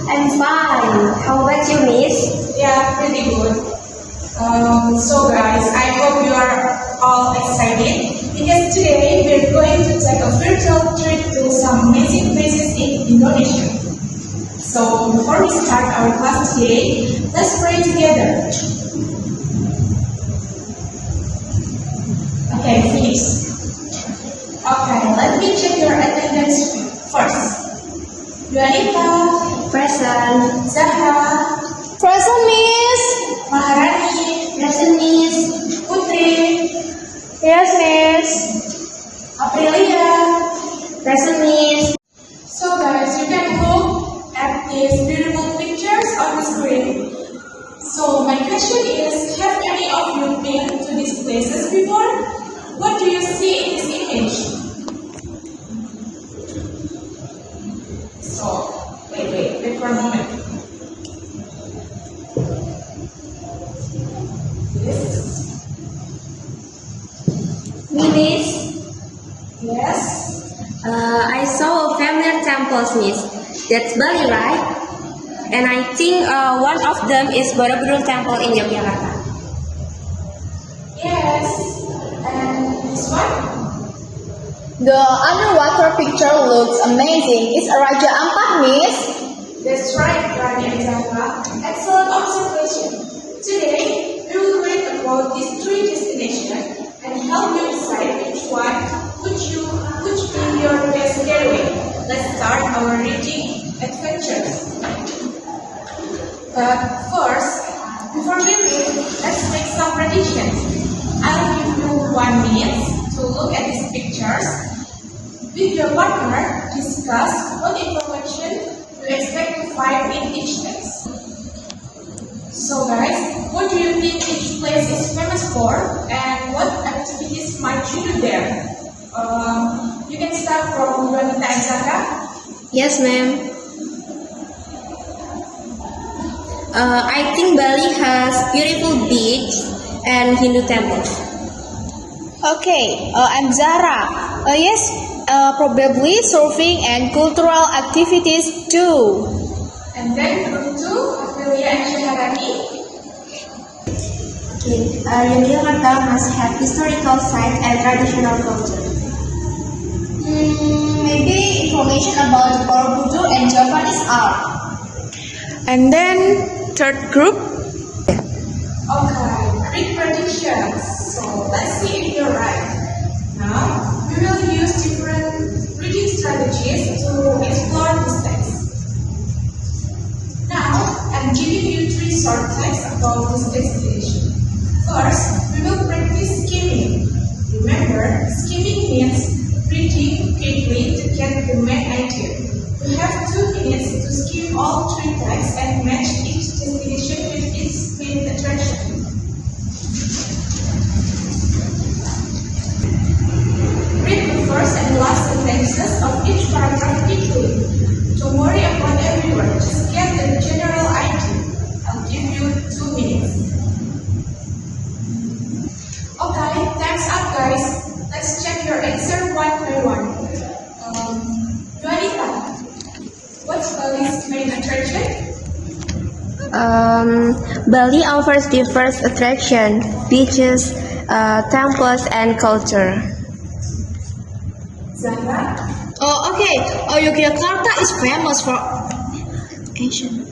I'm fine. How about you, Miss? Yeah, pretty good. So guys, I hope you are all excited because today we're going to take a virtual trip to some amazing places in Indonesia. So before we start our class today, let's pray together. Okay, finish. Okay, let me check your attendance first. Yuanita, Present. Zahra, Present, Miss. Maharani, Present, Miss. Putri, Yes, Miss. Aprilia. Present, Miss. So guys, you can look at these beautiful pictures on the screen. So my question is, have any of you been to these places before? What do you see in this image? So, wait for a moment. Yes. Miss, Yes. I saw a familiar temples, Miss. That's Bali, right? And I think one of them is Borobudur Temple in Yogyakarta. Yes. And this one? The underwater picture looks amazing. It's a Raja Ampat, Miss. That's right, Rani and Zahra. Excellent observation. Today, we will read about these three destinations and help you decide which one would be your best getaway. Let's start our reading adventures. But first, before we read, let's make some predictions. I'll give you 1 minute to look at these pictures. With your partner, discuss what information you expect to find in each text. So guys, what do you think each place is famous for and what activities might you do there? You can start from Yuanita and Zahra. Yes, ma'am. I think Bali has beautiful beach and Hindu temples. Okay, I'm Zara. Yes, probably surfing and cultural activities too. And then group 2, Aprilia and Syaharani. Okay, Yogyakarta must have historical sites and traditional culture. Maybe information about Borobudur and Japanese art. And then third group, Okay, big predictions. So let's see if you're right. Now, we will use different reading strategies to explore this text. Now, I'm giving you 3 short texts about this destination. First, we will practice skimming. Remember, skimming means reading quickly to get the main idea. You have 2 minutes to skim all 3 texts and match each destination with its main attraction. Read the first and last sentences of each paragraph quickly. Don't worry about every word, just get the general idea. I'll give you 2 minutes. Okay, time's up guys. Let's check your answer one by one. Yuanita, what's Bali's main attraction? Bali offers diverse attraction, beaches, temples, and culture. Zahra? Okay, Yogyakarta is famous for Ancient.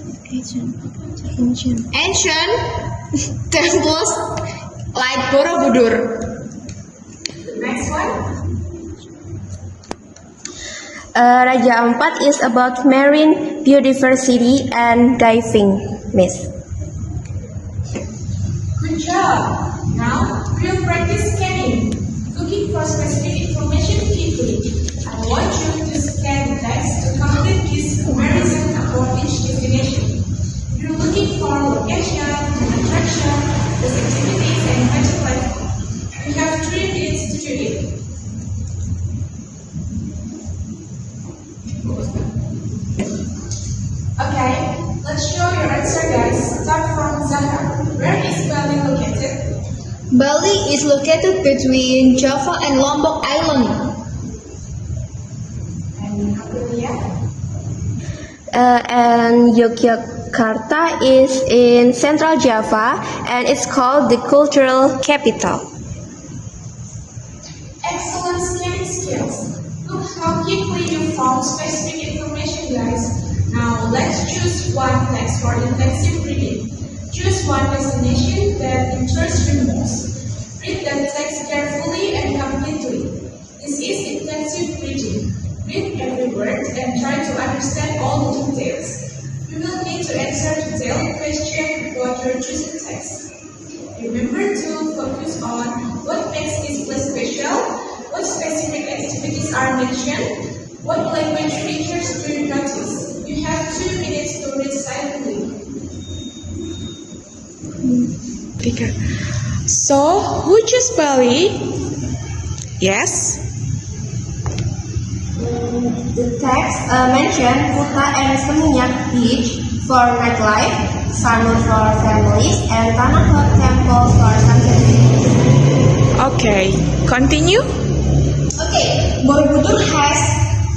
ancient temples like Borobudur. The next one? Raja Ampat is about marine biodiversity and diving, Miss. Good job. Now, we'll practice scanning. Looking for specific information quickly. I want you to scan the text to complete this comparison about each destination. You're looking for location, attraction, those activities, and magic platform. You have 3 minutes to do it. Okay, let's show your answer guys. Start from Zahra. Where is Bali located? Bali is located between Java and Lombok Island. And Aprilia? and Yogyakarta is in Central Java, and it's called the cultural capital. Excellent scanning skills. Look how quickly you found specific information, guys. Now let's choose one text for intensive reading. Choose one destination that interests you most. Read that text carefully and completely. This is intensive reading. Read every word and try to understand all the details. You will need to answer detailed questions about your chosen text. Remember to focus on what makes this place special, what specific activities are mentioned, what language features do you notice. You have 2 minutes to read silently. Okay. So, who chose Bali? Yes. The text mentioned Kuta and Seminyak Beach for nightlife, Sanur for families, and Tanah Lot Temple for sunset. Okay, continue. Okay, Borobudur has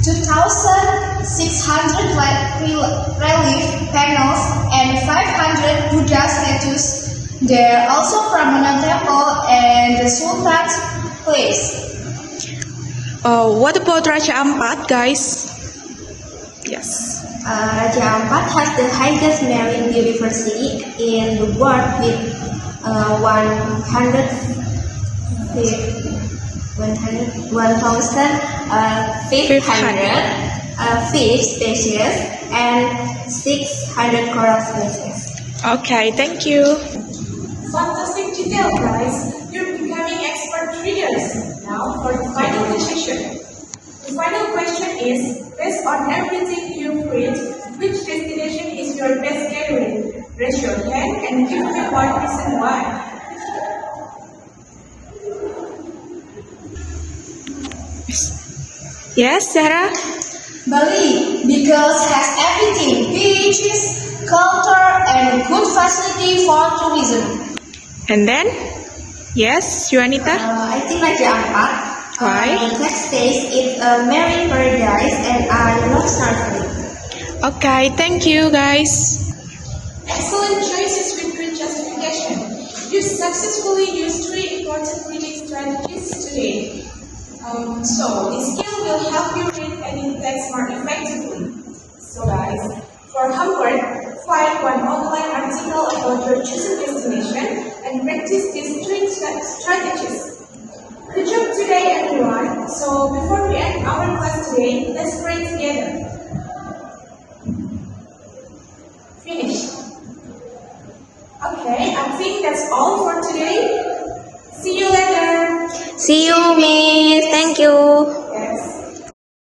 2,600 relief panels and 500 Buddha statues. There are also Prambanan Temple and the Sultan's Place. What about Raja Ampat, guys? Yes. Raja Ampat has the highest marine university in the world with 1,500 fish species and 600 coral species. Okay, thank you. Fantastic detail, guys. You're becoming expert readers. Now for the final decision. The final question is, based on everything you've read, which destination is your best gateway? Raise your hand and give me one reason why. Yes, Sarah? Bali, because has everything, beaches, culture, and good facility for tourism. And then? Yes, Juanita? I think Raja Ampat. Why? The text says it's a marine paradise and I love snorkeling. Okay, thank you, guys. Excellent choices with good justification. You successfully used 3 important reading strategies today. So, this skill will help you read any text more effectively. So guys, for homework, find one online article about your chosen destination and practice these 3 strategies. Good job today, everyone. So, before we end our class today, let's pray together. Finished. Okay, I think that's all for today. See you later. See you, Miss. Thank you.